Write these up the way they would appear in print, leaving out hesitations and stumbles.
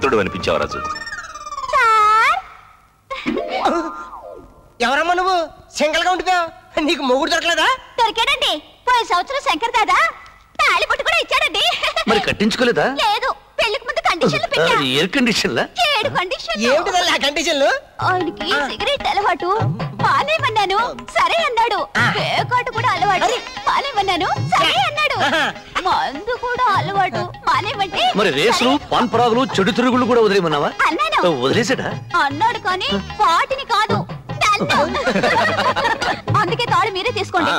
తోడు అనిపించావు రాజు. ఎవరమ్మా నువ్వు? సింగల్ గా ఉండిపోయావు. నీకు మొగుడు దొరకలేదా? దొరికాడండి. పోయిన సంవత్సరం శంకర్ దాదా తాళి పట్టు కూడా ఇచ్చాడండి. మరి కట్టించుకోలేదా? లేదు, పెళ్లికి ముందు కండిషన్లు పెట్టా. ఎయిర్ కండిషన్లా? 7 కండిషన్లు. ఏమిటి ఆ కండిషన్లు? ఆయనకి సిగరెట్ అలవాటు, పాలేమన్నాను సరే అన్నాడు. పేకాటు కూడా అలవాటు, పాలేమన్నాను సరే అన్నాడు. మందు కూడా అలవాటు, మానేమంటే. మరి రేసులు, పాన్ పరాగులు, చెడు తిరుగులు కూడా వదిలేమన్నావా? అన్నాను. వదిలేసాడా? అన్నాడు కానీ వాటిని కాదు. అందుకే తాళి మీరే తీసుకోండి.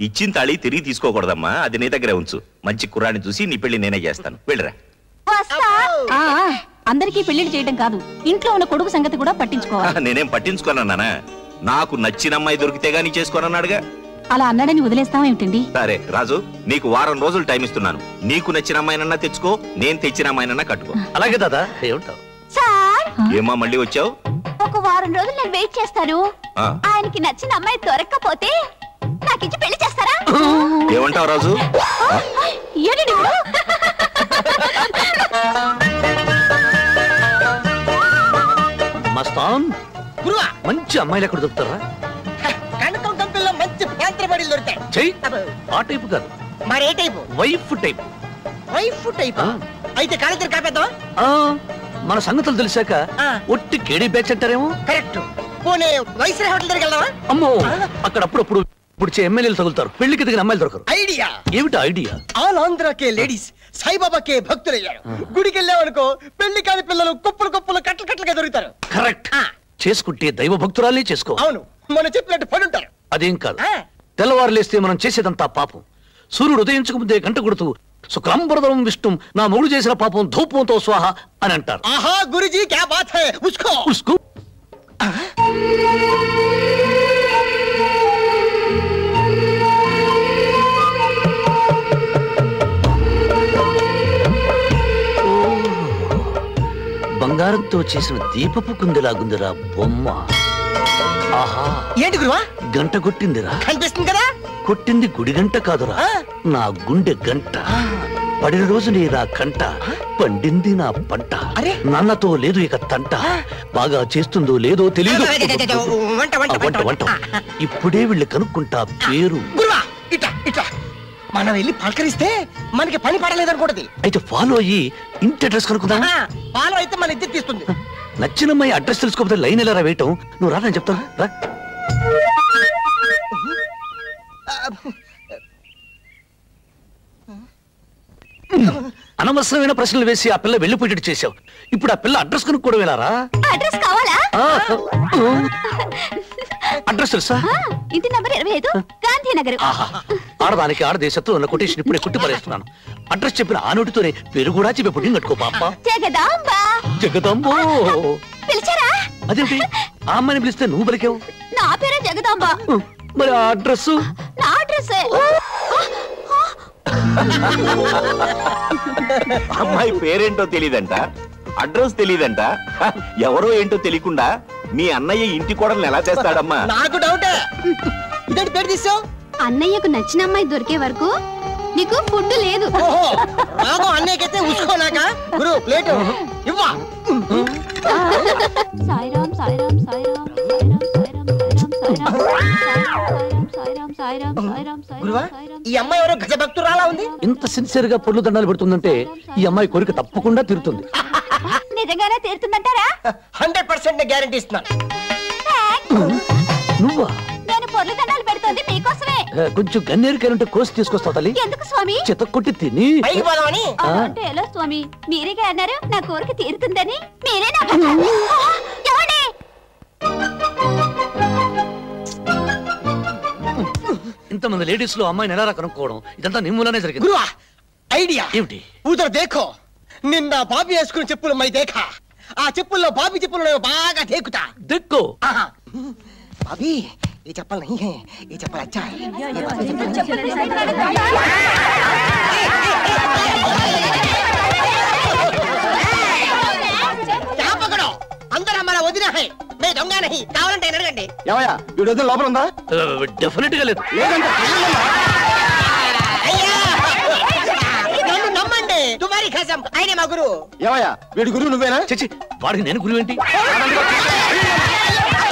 ఇచ్చిన తాళి తిరిగి తీసుకోకూడదమ్మా, అది నీ దగ్గరే ఉంచు. మంచి కుర్రాన్ని చూసి నీ పెళ్లి నేనే చేస్తాను. వెళ్ళరా. అందరికీ పెళ్లిళ్ళు చేయడం కాదు, ఇంట్లో ఉన్న కొడుకు సంగతి కూడా పట్టించుకోవాలి. నేనేం పట్టించుకోనన్నానా? నాకు నచ్చిన అమ్మాయి దొరికితే గానీ చేసుకోనన్నాడుగా. అలా అన్నాడని వదిలేస్తామేమిటండి? సరే రాజు, నీకు వారం రోజులు టైం ఇస్తున్నాను. నీకు నచ్చిన అమ్మాయినన్నా తెచ్చుకో, నేను తెచ్చిన అమ్మాయినన్నా కట్టుకో. అలాగే దాదా. ఏమంటావు? సార్, ఏమా మళ్ళీ వచ్చావు? ఒక వారం రోజులు నేను వెయిట్ చేస్తాను. ఆయనకి నచ్చిన అమ్మాయి దొరక్కపోతే నాకిచ్చి పెళ్లి చేస్తారా? ఏమంటావు రాజు? మస్తాన్, మంచి అమ్మాయిలు ఎక్కడ దొరుకుతారా? కనకంలో మంచి పాత్రపడిలు దొరుకుతాయి. చెయ్యి. ఆ టైపు కాదు, మరి ఏ type? Wife type. Wife type అయితే కాలేజీ కాపేద్దాం. మన సంగతులు తెలిసాక ఒట్టి కేడీ బ్యాచ్ అంటారేమో. కరెక్ట్. పోనీ వైస్రాయ్ హోటల్ దగ్గరికి వెళ్దామా? అమ్మో, అక్కడ అప్పుడప్పుడు పుడిచే ఎమ్మెల్యేలు తగులుతారు. పెళ్లికి దిగిన అమ్మాయిలు దొరకరు. ఐడియా ఏమిటి ఐడియా? ఆల్ ఆంధ్రాకే లేడీస్ సాయిబాబాకే భక్తులయ్యారు. గుడికి వెళ్ళామనుకో పెళ్లి కాని పిల్లలు కుప్పలు కుప్పలు కట్టలు కట్టలుగా దొరుకుతారు. కరెక్ట్. చేసుకుంటే దైవ భక్తురాలే చేసుకో. అవును, మనం చెప్పినట్టు పడుంటారు. అదేం కాదు, తెల్లవారు లేస్తే మనం చేసేదంతా పాపం. సూర్యుడు ఉదయించక ముందే గంట కొడుతూ శుక్లాంబరధరం విష్ణుం నా మొగుడు చేసిన పాపం ధూపంతో స్వాహ అని అంటారు. ఆహా గురుజీ క్యా బాత్ హై, ఉస్కో ఉస్కో. బంగారంతో చేసిన దీపపు కుందిలాగుందిరా బొమ్మ. ఆహా, ఏంటి గురువా? గంట కొట్టిందిరా. కనిపిస్తుంది కదా? కొట్టింది గుడి గంట కాదురా, నా గుండె గంట. పడిన రోజు నీ నా కంట, పండింది నా పంట. నాన్నతో లేదు ఇక తంట. బాగా చేస్తుందో లేదో తెలియదు. వంట ఇప్పుడే వెళ్ళి కనుక్కుంటా పేరు. గురువా ఇట్లా ఇట్లా మనం వెళ్ళి పలకరిస్తే మనకి పని పడలేదనుకోండి. అయితే ఫాలో అయ్యి ఇంటి అడ్రస్ కనుక్కుందా? ఫాలో అయితే మన ఇద్దరు తీస్తుంది. నచ్చినమ్మాయి అడ్రస్ తెలుసుకోకపోతే లైన్ ఎలా వేయటం? నువ్వు రా, నేను చెప్తాను రా. అనవసరమైన ప్రశ్నలు వేసి ఆ పిల్ల వెళ్ళిపోయేటట్టు చేశావు. ఇప్పుడు ఆ పిల్ల అడ్రస్ కనుక్కోవడం వెళ్ళారా? అడ్రస్ కావాలా? అడ్రస్ తెలుసా? ఇంటి నంబర్ 25 గాంధీనగర్. ఆడదానికి ఆడదేశత్వం ఉన్న కొటేషన్ ఇప్పుడే కుట్టి పరేస్తున్నాను. అడ్రస్ చెప్పిన ఆ నోటితోనే పేరు కూడా చెప్పి పుట్టింగ్ కట్టుకో పాప. జగదాంబ. జగదాంబో పిలిచారా? అదేంటి ఆ అమ్మాయిని పిలిస్తే నువ్వు పలికావు? నా పేరే జగదాంబ. మరి ఆ అడ్రస్? నా అడ్రస్. అమ్మాయి పేరేంటో తెలీదంట, అడ్రస్ తెలీదంట. ఎవరో ఏంటో తెలియకుండా మీ అన్నయ్య ఇంటి కోడల్ని ఎలా చేస్తాడమ్మా? నాకు డౌటే. ఇదేంటి పేరు తీసావు? అన్నయ్యకు నచ్చిన అమ్మాయి దొరికే వరకు నీకు ఫుడ్ లేదు. అన్నయ్యకైతే ఉసుకోనాక గురు ప్లేట్ ఇవ్వా. సాయిరామ్ సాయిరామ్ సాయిరామ్ గురువా, ఈ అమ్మాయి ఎవరో గజ భక్తురాలా ఉంది. ఇంత సిన్సియర్ గా పొర్లు దండాలు పెడుతుందంటే ఈ అమ్మాయి కోరిక తప్పకుండా తీరుతుంది. నిజంగానే తీరుతుందంటారా? 100% గ్యారెంటీ ఇస్తున్నాను. నువ్వా? నేను పొర్లు దండాలు పెడుతుంది మీకోసమే. కొంచెం గన్నేరుకాయలుంటే కోసి తీసుకొస్తావు తల్లి. ఎందుకు స్వామి? చెత్త కొట్టి తిని పైకి పోదామని. అంటే ఎలా స్వామి? మీరేగా అన్నారు నా కోరిక తీరుతుందని. మీరే నా ఏమండి? ఇంతమంది లేడీస్ లో అమ్మాయిని ఎలా కనుక్కోవడం? ఇదంతా నీ మూలనే జరిగింది. గురువా ఐడియా ఏమిటి? ఉదర్ దేఖో, నిన్న బాబీ వేసుకున్న చెప్పులు మై దేఖా. ఆ చెప్పుల్లో బాబీ చెప్పులు బాగా దేకుతా. దిక్కో బాబీ ये चप्पल नहीं है, ये चप्पल अच्छा है. क्या पकड़ो? अंदर हमारा वजीरा है, मैं दूंगा नहीं. कावलन टेनर गंडी. ఏమయ్యా వీడు వద్ద లోపల ఉందా? డెఫినెట్ గా లేదు. నన్ను నమ్మండి, తుమారీ ఖాసా సన్యాసం ఆయనే మా గురువు. ఏమయ్యా వీడి గురువు నువ్వేనా? చచ్చి వాడికి నేను గురువు ఏంటి?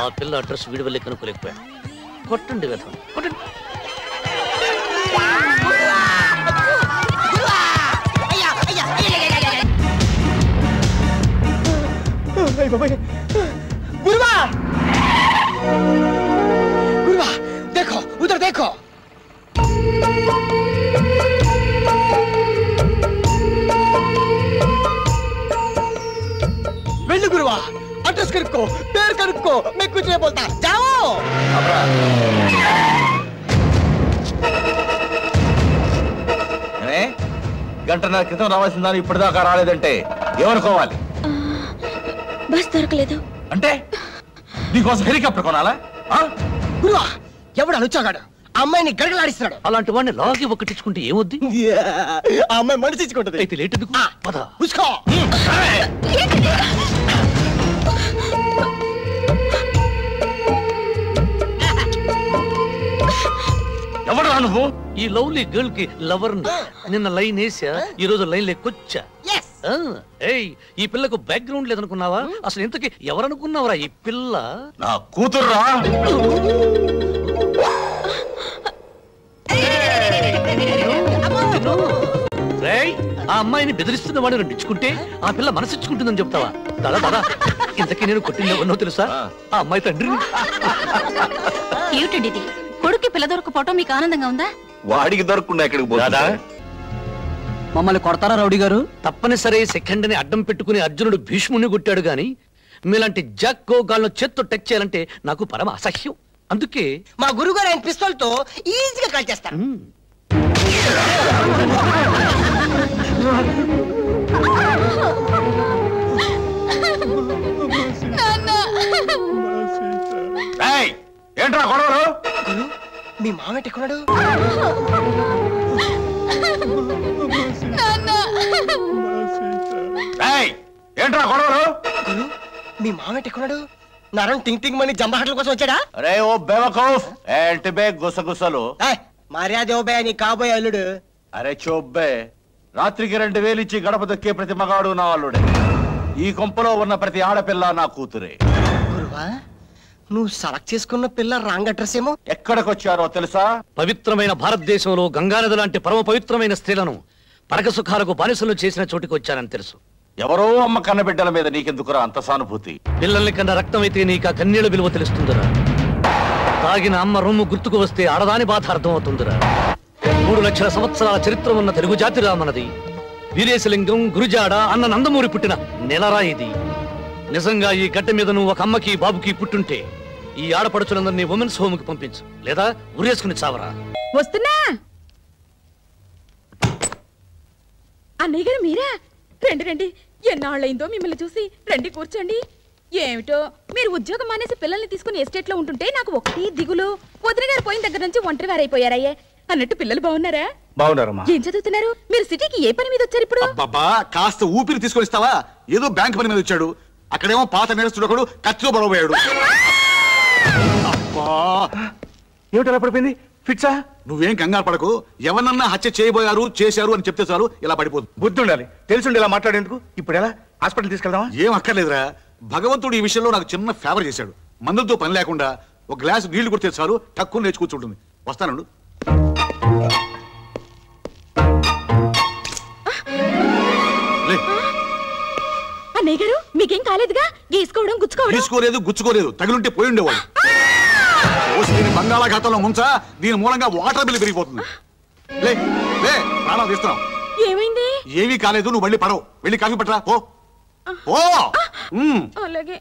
ఆ పిల్ల అడ్రస్ వీడి వల్లే కనుక్కోలేకపోయా. కొట్టండి వెళ్తాం, కొట్టండి. गुरुवा गुरुवा देखो उधर देखो वेल्लु गुरुवा एड्रेस कनुक्को पेर कनुक्को मैं कुछ नहीं बोलता जाओ గంటన్నర క్రితం రావాల్సిందని ఇప్పటిదాకా రాలేదంటే ఏమనుకోవాలి? బస్ దొరకలేదు అంటే నీకోసం హెలికాప్టర్ కొనాలా? గురువా ఎవడు అనుచాగాడు అమ్మాయిని గడగలాడిస్తున్నాడు. అలాంటి వాడిని లాగి ఒకటించుకుంటే ఏమొద్ది? ఆ అమ్మాయి మనసు ఇచ్చుకుంటది. అయితే లేట్ ఎందుకు? పద. ఉస్కో ఎవడా నువ్వు? ఈ లవ్లీ గర్ల్ కి లవర్ నిన్న లైన్ వేసా, ఈ రోజు లైన్ లెక్కొచ్చా. ఏయ్, ఈ పిల్లకు బ్యాక్గ్రౌండ్ లేదనుకున్నావా? అసలు ఇంతకీ ఎవరనుకున్నావరా ఈ పిల్ల? నా కూతుర్రా. ఆ అమ్మాయిని బెదిరిస్తున్న వాడిని రెండించుకుంటే ఆ పిల్ల మనసిచ్చుకుంటుందని చెప్తావా? దాదా దాదా, ఇంతకీ నేను కొట్టింది ఎవరినో తెలుసా? ఆ అమ్మాయి తండ్రిని. ఏమిటండి ఇది? కొడుక్కి పిల్ల దొరకపోవటం మీకు ఆనందంగా ఉందా? వాడికి దొరకకుండా ఎక్కడికి పోదా? మమ్మల్ని కొడతారా రౌడీ గారు? తప్పనిసరి సెకండ్ ని అడ్డం పెట్టుకుని అర్జునుడు భీష్ముని కొట్టాడు గాని మీలాంటి జక్కో గాల్లో చేత్తో టచ్ చేయాలంటే నాకు పరమ అసహ్యం. అందుకే మా గురువు గారు ఆయన పిస్తోల్ తో ఈజీగా కాల్ చేస్తారు. ఏంట్రా గొడవలు? మీ మామేట ఎక్కడున్నాడు? ఏంట్రా గొడవలు? మీ మామేట ఎక్కడున్నాడు? నరం టింగ్ టింగ్ మని జంబహట్ల కోసం వచ్చాడా? అరే ఓ బేవకూఫ్, ఏంటి బే గుసగుసలు? మర్యాద ఓబే నీ కాబోయే అల్లుడు. అరే చోబ్బే, రాత్రికి 2000 ఇచ్చి గడప దొక్కే ప్రతి మగాడు నా అల్లుడే. ఈ కొంపలో ఉన్న ప్రతి ఆడపిల్ల నా కూతురే. గురువా, నువ్వు సెలెక్ట్ చేసుకున్న పిల్ల రాంగ్ అడ్రస్ ఏమో. ఎక్కడికొచ్చారో తెలుసా? పవిత్రమైన భారతదేశంలో గంగానది లాంటి పరమ పవిత్రమైన స్త్రీలను పరక సుఖాలకు బానిసలు చేసిన చోటికి వచ్చానని తెలుసు. ఎవరో అమ్మ కన్నబిడ్డల మీద నీకెందుకురా అంత సానుభూతి? పిల్లల్ని కన్నా రక్తమైతే నీకు ఆ కన్నీళ్ల విలువ తెలుస్తుందిరా. తాగిన అమ్మ రొమ్ము గుర్తుకు వస్తే ఆడదాని బాధ అర్థమవుతుందిరా. 3 లక్షల సంవత్సరాల చరిత్ర ఉన్న తెలుగు జాతిరా మనది. వీరేశలింగం, గురుజాడ అన్న నందమూరి పుట్టిన నెలరా ఇది. నిజంగా ఈ గడ్డ మీద నువ్వు ఒక అమ్మకి బాబుకి పుట్టుంటే ఈ ఆడపడుచులందరినీ ఉమెన్స్ హోమ్ కి పంపించు, లేదా ఉరేసుకుని చావరా. వస్తున్నా. అన్నయ్య గారు మీరా? రండి రండి, ఎన్నాళ్ళైందో మిమ్మల్ని చూసి. రండి కూర్చోండి. ఏమిటో మీరు ఉద్యోగం మానేసి పిల్లల్ని తీసుకుని ఎస్టేట్ లో ఉంటుంటే నాకు ఒకటి దిగులు. వదిన గారు పోయిన దగ్గర నుంచి ఒంటరి వారైపోయారయ్యే. అన్నట్టు పిల్లలు బాగున్నారా? బాగున్నారమ్మా. ఏం చదువుతున్నారు? మీరు సిటీకి ఏ పని మీద వచ్చారు ఇప్పుడు? అబ్బబ్బా, కాస్త ఊపిరి తీసుకొని ఇస్తావా? ఏదో బ్యాంక్ పని మీద వచ్చాడు. అక్కడేమో పాత నేరస్తుడు ఒకడు కత్తితో బలపోయాడు. ఏమిటలా పడిపోయింది? ఫిక్సా? నువ్వేం కంగారు పడకు. ఎవరన్నా హత్య చేయబోయారు, చేశారు అని చెప్తే చాలు ఇలా పడిపోతుంది. బుద్ధి ఉండాలి, తెలిసి ఇలా మాట్లాడేందుకు. ఇప్పుడు ఎలా? హాస్పిటల్ తీసుకెళ్దామా? ఏం అక్కర్లేదురా. భగవంతుడు ఈ విషయంలో నాకు చిన్న ఫేవర్ చేశాడు. మందులతో పని లేకుండా ఒక గ్లాసు నీళ్లు కొడితే చాలు టక్కుని లేచి కూర్చుంటుంది. వస్తానండు. అన్నయ్య గారు మీకేం కాలేదుగా? గీసుకోవడం గుచ్చుకోవడం? తీసుకోలేదు, గుచ్చుకోలేదు. తగిలింటే పోయి ఉండేవాడు. బంగాళాఖాతంలో ముంచా, దీని మూలంగా వాటర్ బిల్ పెరిగిపోతుంది. లే లే, ప్రాణాలు తీస్తున్నాం. ఏమైంది? ఏమీ కాలేదు, నువ్వు మళ్ళీ పడవు. వెళ్ళి కాఫీ పట్టరా. ఓ అలాగే.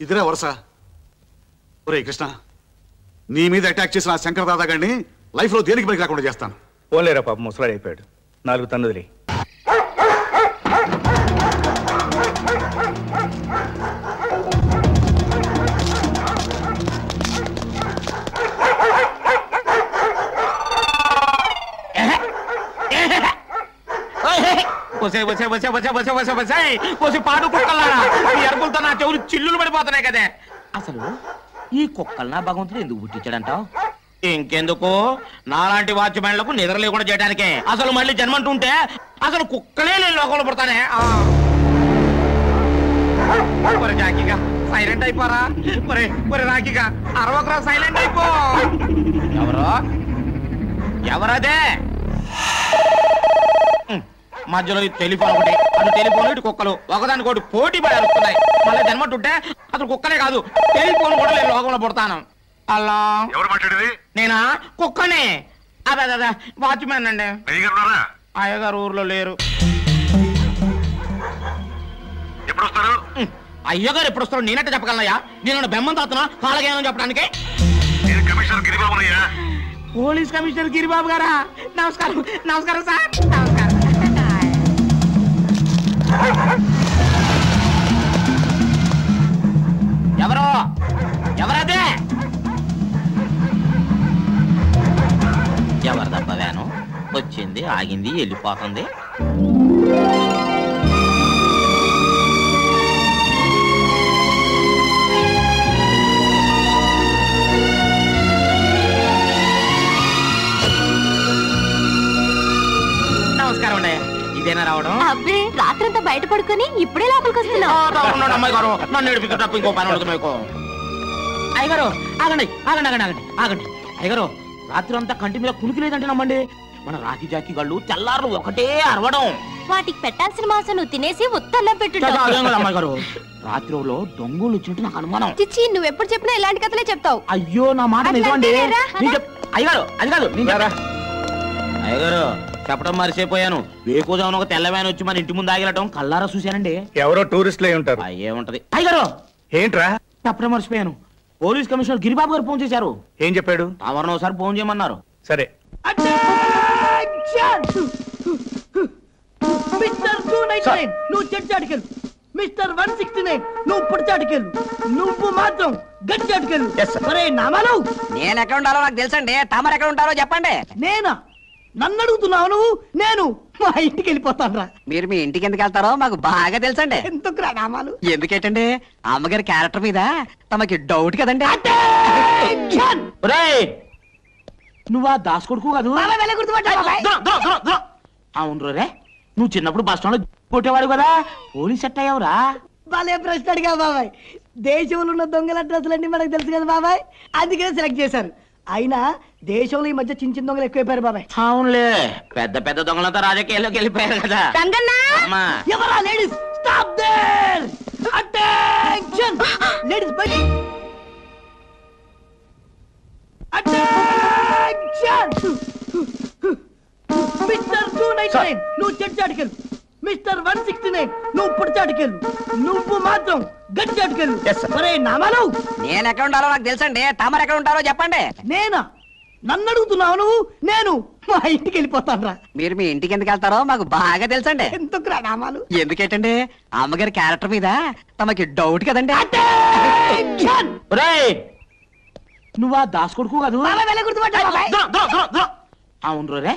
ఇదిరే వరుస. ఒరే కృష్ణ, నీ మీద అటాక్ చేసిన ఆ శంకర్ దాదా గారిని లైఫ్ లో దేనికి పనికి రాకుండా చేస్తాను. పోలేరా పాప, ముసలాడు అయిపోయాడు. 4 తన్నుదిలే. పాడు కుక్కలారా, ఈ అరుపులతో నా చెవులు చిల్లులు పడిపోతున్నాయి కదే. అసలు ఈ కుక్కలు నా భగవంతుడు ఎందుకు పుట్టించాడంటావు? ఇంకెందుకు నాలాంటి వాచ్మెన్లకు నిద్ర లేకుండా చేయడానికే. అసలు మళ్ళీ జన్మంటుంటే అసలు కుక్కలే నేను లోకంలో పడతానే. రాఖీగా సైలెంట్ అయిపోరా. రాఖీగా అరవకరా, సైలెంట్ అయిపో. ఎవరదే మధ్యలో టెలిఫోన్ ఒకటి, అటు టెలిఫోన్ ఇటు కుక్కలు ఒకదానికోటి పోటీ పడి అరుస్తున్నాయి. మళ్ళీ జన్మంటుంటే అసలు కుక్కలే కాదు, టెలిఫోన్ కూడా నేను లోకంలో పడతాను. అలా ఎవరు మాట్లాడేది? నేనా? కుక్కనే. అదే వాచ్మెన్ అండి. అయ్యగారు ఊర్లో లేరు. ఎప్పుడు వస్తారు? అయ్యగారు ఎప్పుడు వస్తారు నేనంటే చెప్పగలనయ్యా? నేను బెమ్మం తాతనా కాలగేమని చెప్పడానికి? Commissioner Giribabu. Police commissioner Giribabu గారా? నమస్కారం. నమస్కారం సార్. నమస్కారం. ఎవరో ఎవరదే? ఎవరిదబ్బా వ్యాను? వచ్చింది, ఆగింది, వెళ్ళిపోతుంది. నమస్కారం అండి. ఇదేనా రావడం? అబ్బే, రాత్రంతా బయట పడుకొని ఇప్పుడే లోపలికి వస్తున్నా. అమ్మాయి గారు నన్ను ఏడిపి తప్ప ఇంకో పని ఉండదు మీకు. అయ్యగారు ఆగండి ఆగండి ఆగండి ఆగండి ఆగండి. అయ్యగారు రాత్రి అంతా కంటి మీద కునికి లేదంటే నమ్మండి. మన రాఖీ జాకీ గళ్ళు తెల్లారు ఒకటే అరవడం. వాటికి పెట్టాల్సిన మాంసం నువ్వు తినేసి ఉత్తన్నం పెట్టు. అమ్మాయి గారు రాత్రిలో దొంగలు వచ్చినట్టు నాకు అనుమానం. చిచ్చి, నువ్వెప్పుడు చెప్పినా ఇలాంటి కథలే చెప్తావు. అయ్యో నా మాట నిజమండి. అయ్యగారు అది కాదు. అయ్యగారు చెప్పడం మరిసిపోయాను. వేకోజామున ఒక తెల్లవాయన వచ్చి మన ఇంటి ముందు ఆగిలటం కల్లారా చూశానండి. ఎవరో టూరిస్టులే ఉంటారు. అయ్యేముంటది. అయ్యగారు ఏంట్రా? చెప్పడం మర్చిపోయాను. పోలీస్ కమిషనర్ గిరిబాబు గారు ఫోన్ చేశారు. ఏం చెప్పాడు? తమరిని ఒకసారి ఫోన్ చేయమన్నారు. సరే. మిస్టర్ 299 నువ్వు చెట్టాడికెళ్ళు. మిస్టర్ 169 నువ్వు పుడిచాడికెళ్ళు. నువ్వు మాత్రం గట్టాడికెళ్ళు. ఒరే నామాలు, నేను ఎక్కడ ఉండాలో నాకు తెలుసండి. తమరు ఎక్కడ ఉంటారో చెప్పండి. నేనా? నన్ను అడుగుతున్నావు నువ్వు? నేను మా ఇంటికి వెళ్ళిపోతాను రా. మీరు మీ ఇంటికి ఎందుకు వెళ్తారో మాకు బాగా తెలుసండి. ఎందుకురా నామాలు? ఎందుకేటండి అమ్మగారి క్యారెక్టర్ మీద తమకి డౌట్ కదండి. నువ్వా దాస్ కొడుకు కాదు? అవును రే, నువ్వు చిన్నప్పుడు బస్ స్టాండ్ లో కొట్టేవాడు కదా, పోలీస్ సెట్ అయ్యావురా. భలే ప్రశ్న అడిగా బాబాయ్. దేశంలో ఉన్న దొంగల డ్రెస్సులన్నీ మనకు తెలుసు కదా బాబాయ్, అందుకనే సెలెక్ట్ చేశారు. అయినా దేశంలో ఈ మధ్య చిన్న చిన్న దొంగలు ఎక్కువైపోయారు బాబాయ్. అవునులే, పెద్ద పెద్ద దొంగలంతా రాజకీయాల్లోకి వెళ్ళిపోయారు కదా. ఎవరా ladies? Stop there! Attention ladies, బయట. అటెన్షన్! మిస్టర్ 299 నువ్వు చెట్టాడికెళ్ళు. మిస్టర్ 169 నువ్వు పుడిచాడికెళ్ళు. నువ్వు మాత్రం గట్టాడికెళ్ళు. ఒరే నామాలు, నేను ఎక్కడ ఉండాలో నాకు తెలుసండి. తమరు ఎక్కడ ఉంటారో చెప్పండి. నేనా? నన్ను అడుగుతున్నావు నువ్వు? నేను మా ఇంటికి వెళ్ళిపోతాను రా. మీరు మీ ఇంటికి ఎందుకు వెళ్తారో మాకు బాగా తెలుసండి. ఎందుకురా నామాలు? ఎందుకేటండి అమ్మగారి క్యారెక్టర్ మీద తమకి డౌట్ కదండి. నువ్వా దాస్ కొడుకు కాదు? అవును రే,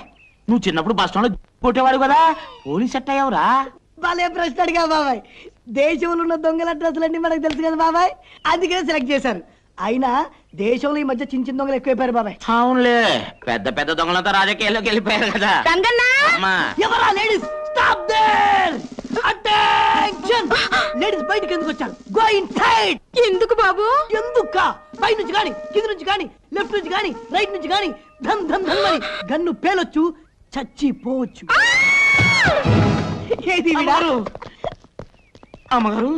నువ్వు చిన్నప్పుడు బస్ స్టాండ్ లో కొట్టేవాడు కదా, పోలీస్ సెట్ అయ్యావురా. భలే ప్రశ్న అడిగా బాబాయ్. దేశంలో ఉన్న దొంగల డ్రెస్సులన్నీ మనకు తెలుసు కదా బాబాయ్, అందుకనే సెలెక్ట్ చేశారు. అయినా దేశంలో ఈ మధ్య చిన్న చిన్న దొంగలు ఎక్కువైపోయారు బాబాయ్. అవునులే, పెద్ద పెద్ద దొంగలంతా రాజకీయాల్లోకి వెళ్ళిపోయారు కదా. ఎవరా ladies? Stop there! Attention ladies, బయటికి ఎందుకు వచ్చారు? Go inside. ఎందుకు బాబు? ఎందుకా? పై నుంచి గాని, కింద నుంచి గాని, లెఫ్ట్ నుంచి గాని, రైట్ నుంచి గాని ధన్ ధన్ ధన్ అని గన్ను పేలొచ్చు, చచ్చిపోవచ్చు. ఏది విడారు? అమ్మగారు,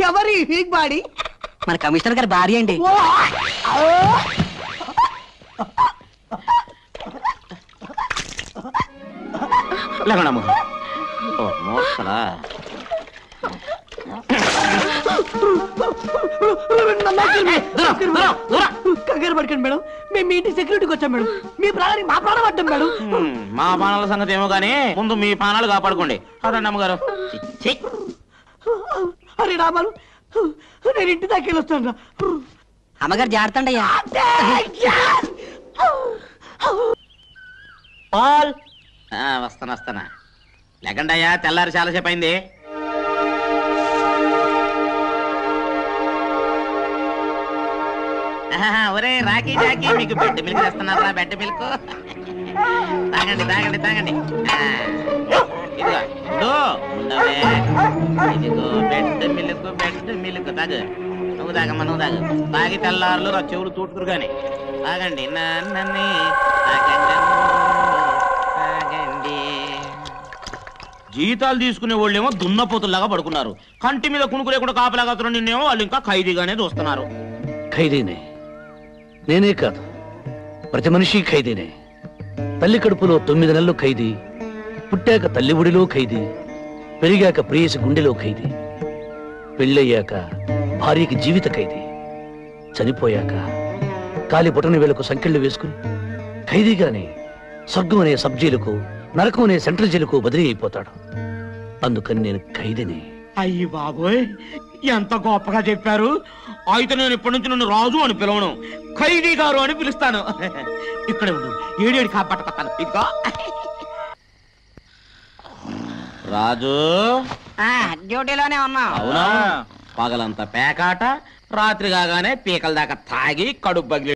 ఎవరి వీక్ బాడీ? మన కమిషనర్ గారి భార్య అండి. లేకుండా అమ్మగారు. కంగారు పడకండి మేడం, మేము మీ ఇంటి సెక్యూరిటీకి వచ్చాం మేడం. మీ ప్రాణానికి మా ప్రాణం పడ్డాం మేడం. మా ప్రాణాల సంగతి ఏమో గానీ ముందు మీ ప్రాణాలు కాపాడుకోండి. అదండి అమ్మగారు. అరే రామాలు, నేను ఇంటి దాకా వెళ్ళొస్తాను రా. అమ్మగారు జాగ్రత్త అండి. వస్తానా. లేకండి అయ్యా, తెల్లారి చాలాసేపు అయింది. ఒరే రాకీ జాకీ మీకు బెడ్ మిల్క్ తెస్తున్నారా? బెడ్ మిల్క్ తాగండి తాగండి తాగండి. ఇదిగో ఉండవే, ఇదిగో బెడ్ మిల్క్ తాగు. నువ్వు తాగమ్మా, నువ్వు తాగు. తాగి తెల్లారులు నా చెవులు తూటుకురు గాని తాగండి. నన్ను తాగండి. జీతాలు తీసుకునే వాళ్ళేమో దున్నపోతుల్లాగా పడుకున్నారు. కంటి మీద కునుకు లేకుండా కాపలాగా నిన్నేమో వాళ్ళు ఇంకా ఖైదీగానే చూస్తున్నారు. ఖైదీనే, నేనే కాదు, ప్రతి మనిషి ఖైదీనే. తల్లి కడుపులో 9 నెలలు ఖైదీ, పుట్టాక తల్లి ఒడిలో ఖైదీ, పెరిగాక ప్రేయసి గుండెలో ఖైదీ, పెళ్ళయ్యాక భార్యకి జీవిత ఖైదీ, చనిపోయాక కాలి బొటన వేలకు సంకెళ్ళు వేసుకుని ఖైదీగానే స్వర్గం అనే సబ్జీలకు, నరకం అనే సెంట్రల్ జైలుకు బదిలీ అయిపోతాడు. అందుకని నేను ఖైదీని. అయ్యి బాబోయ్, ఎంత గొప్పగా చెప్పారు. అయితే నేను ఇప్పటి నుంచి నన్ను రాజు అని పిలవను, ఖైదీ గారు అని పిలుస్తాను. ఇక్కడే ఉండు, ఏడేడి కాపాడుతాను. ఇంకా రాజు డ్యూటీలోనే ఉన్నా. అవునా? పగలంతా పేకాట, రాత్రి కాగానే పీకల దాకా తాగి కడుపు బగిలి